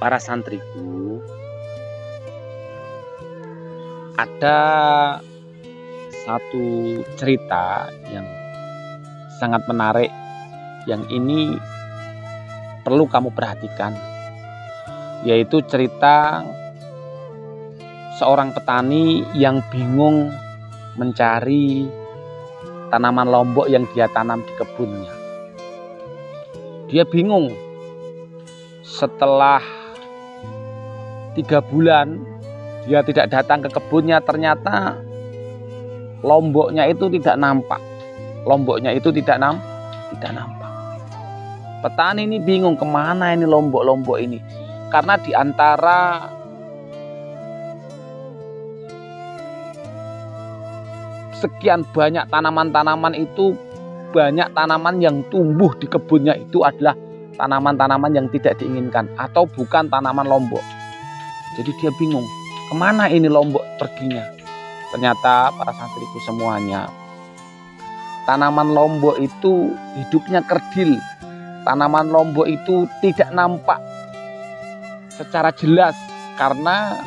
para santriku, ada satu cerita yang sangat menarik, yang ini perlu kamu perhatikan, yaitu cerita seorang petani yang bingung mencari tanaman lombok yang dia tanam di kebunnya. Dia bingung. Setelah 3 bulan dia tidak datang ke kebunnya, ternyata lomboknya itu tidak nampak. Lomboknya itu tidak nampak. Petani ini bingung, kemana ini lombok-lombok ini? Karena di antara sekian banyak tanaman-tanaman itu, banyak tanaman yang tumbuh di kebunnya itu adalah tanaman-tanaman yang tidak diinginkan atau bukan tanaman lombok. Jadi dia bingung, kemana ini lombok perginya? Ternyata para santriku semuanya, tanaman lombok itu hidupnya kerdil. Tanaman lombok itu tidak nampak secara jelas karena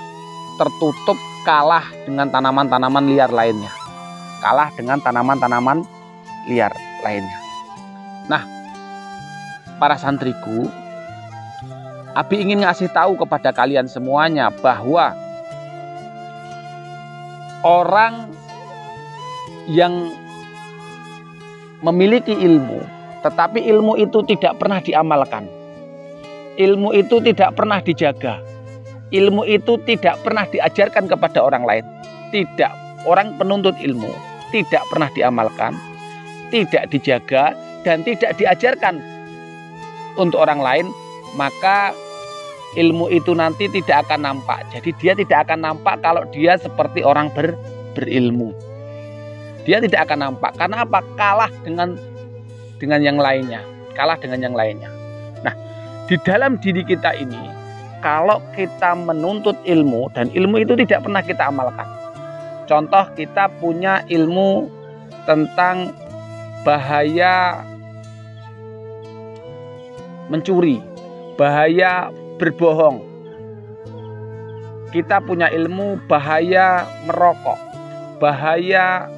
tertutup, kalah dengan tanaman-tanaman liar lainnya. Kalah dengan tanaman-tanaman liar lainnya. Nah, para santriku, Abi ingin ngasih tahu kepada kalian semuanya bahwa orang yang memiliki ilmu, tetapi ilmu itu tidak pernah diamalkan, ilmu itu tidak pernah dijaga, ilmu itu tidak pernah diajarkan kepada orang lain, tidak, orang penuntut ilmu tidak pernah diamalkan, tidak dijaga, dan tidak diajarkan untuk orang lain, maka ilmu itu nanti tidak akan nampak. Jadi dia tidak akan nampak kalau dia seperti orang berilmu. Dia tidak akan nampak. Karena apa? Kalah dengan yang lainnya. Kalah dengan yang lainnya. Nah, di dalam diri kita ini, kalau kita menuntut ilmu dan ilmu itu tidak pernah kita amalkan. Contoh, kita punya ilmu tentang bahaya mencuri, bahaya berbohong. Kita punya ilmu bahaya merokok, bahaya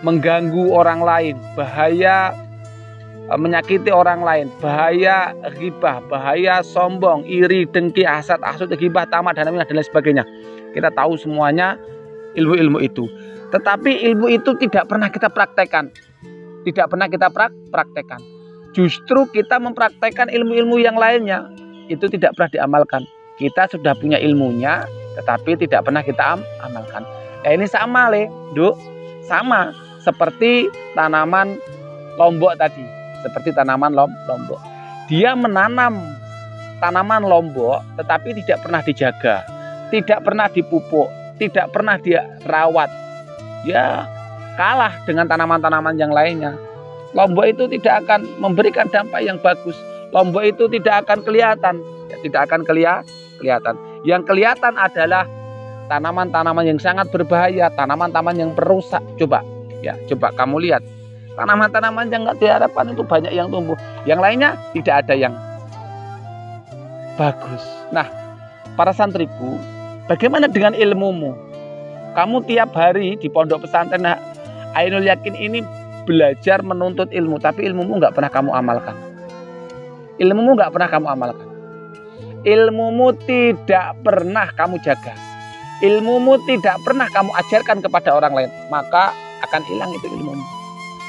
mengganggu orang lain, bahaya menyakiti orang lain, bahaya ghibah, bahaya sombong, iri, dengki, hasad, hasud, ghibah, tamak, dan lain sebagainya. Kita tahu semuanya ilmu-ilmu itu. Tetapi ilmu itu tidak pernah kita praktekkan. Tidak pernah kita praktekkan. Justru kita mempraktekkan ilmu-ilmu yang lainnya. Itu tidak pernah diamalkan. Kita sudah punya ilmunya, tetapi tidak pernah kita amalkan. Nah, ini sama, Duk. Sama seperti tanaman lombok tadi. Seperti tanaman lombok. Dia menanam tanaman lombok, tetapi tidak pernah dijaga. Tidak pernah dipupuk. Tidak pernah dia rawat. Ya, kalah dengan tanaman-tanaman yang lainnya. Lombok itu tidak akan memberikan dampak yang bagus. Lombok itu tidak akan kelihatan. Ya, tidak akan kelihatan. Yang kelihatan adalah tanaman-tanaman yang sangat berbahaya, tanaman-tanaman yang perusak. Coba kamu lihat. Tanaman-tanaman yang nggak diharapkan itu banyak yang tumbuh. Yang lainnya tidak ada yang bagus. Nah, para santriku, bagaimana dengan ilmumu? Kamu tiap hari di pondok pesantren Ainul Yakin ini belajar menuntut ilmu, tapi ilmumu nggak pernah kamu amalkan. Ilmumu nggak pernah kamu amalkan. Ilmumu tidak pernah kamu jaga. Ilmumu tidak pernah kamu ajarkan kepada orang lain, maka akan hilang itu ilmumu.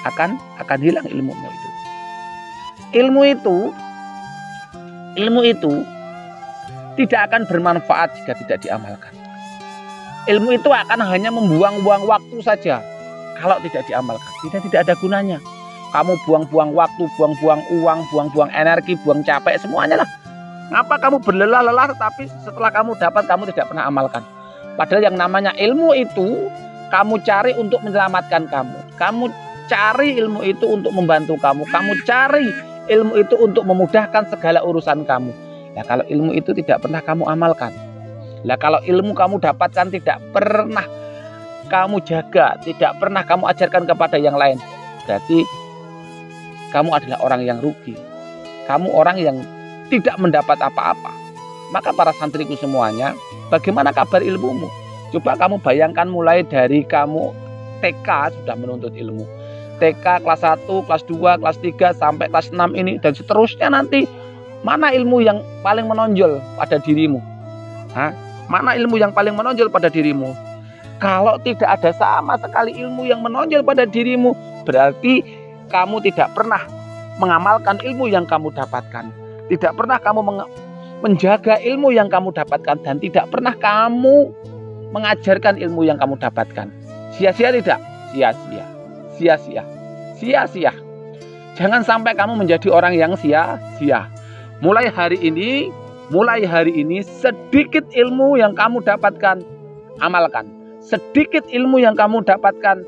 Akan hilang ilmumu itu. Ilmu itu tidak akan bermanfaat jika tidak diamalkan. Ilmu itu akan hanya membuang-buang waktu saja. Kalau tidak diamalkan, tidak ada gunanya. Kamu buang-buang waktu, buang-buang uang, buang-buang energi, buang capek, semuanya lah. Ngapa kamu berlelah-lelah tetapi setelah kamu dapat kamu tidak pernah amalkan? Padahal yang namanya ilmu itu kamu cari untuk menyelamatkan kamu. Kamu cari ilmu itu untuk membantu kamu. Kamu cari ilmu itu untuk memudahkan segala urusan kamu. Nah, kalau ilmu itu tidak pernah kamu amalkan. Nah, kalau ilmu kamu dapatkan tidak pernah kamu jaga, tidak pernah kamu ajarkan kepada yang lain, berarti kamu adalah orang yang rugi. Kamu orang yang tidak mendapat apa-apa. Maka para santriku semuanya, bagaimana kabar ilmumu? Coba kamu bayangkan mulai dari kamu TK sudah menuntut ilmu. TK kelas 1, kelas 2, kelas 3 sampai kelas 6 ini dan seterusnya nanti, mana ilmu yang paling menonjol pada dirimu? Mana ilmu yang paling menonjol pada dirimu? Kalau tidak ada sama sekali ilmu yang menonjol pada dirimu, berarti kamu tidak pernah mengamalkan ilmu yang kamu dapatkan. Tidak pernah kamu menjaga ilmu yang kamu dapatkan, dan tidak pernah kamu mengajarkan ilmu yang kamu dapatkan. Sia-sia tidak? Sia-sia. Sia-sia. Sia-sia. Jangan sampai kamu menjadi orang yang sia-sia. Mulai hari ini sedikit ilmu yang kamu dapatkan, amalkan. Sedikit ilmu yang kamu dapatkan,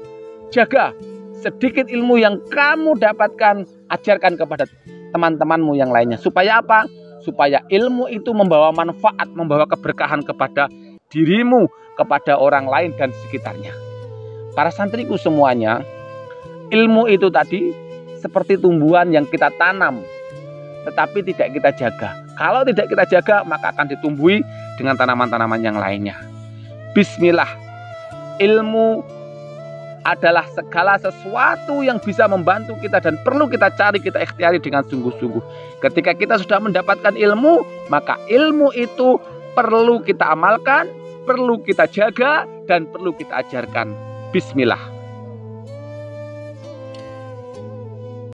jaga. Sedikit ilmu yang kamu dapatkan, ajarkan kepada teman-temanmu yang lainnya. Supaya apa? Supaya ilmu itu membawa manfaat, membawa keberkahan kepada dirimu, kepada orang lain dan sekitarnya. Para santriku semuanya, ilmu itu tadi seperti tumbuhan yang kita tanam, tetapi tidak kita jaga. Kalau tidak kita jaga, maka akan ditumbuhi dengan tanaman-tanaman yang lainnya. Bismillah. Ilmu adalah segala sesuatu yang bisa membantu kita dan perlu kita cari, kita ikhtiari dengan sungguh-sungguh. Ketika kita sudah mendapatkan ilmu, maka ilmu itu perlu kita amalkan, perlu kita jaga, dan perlu kita ajarkan. Bismillah.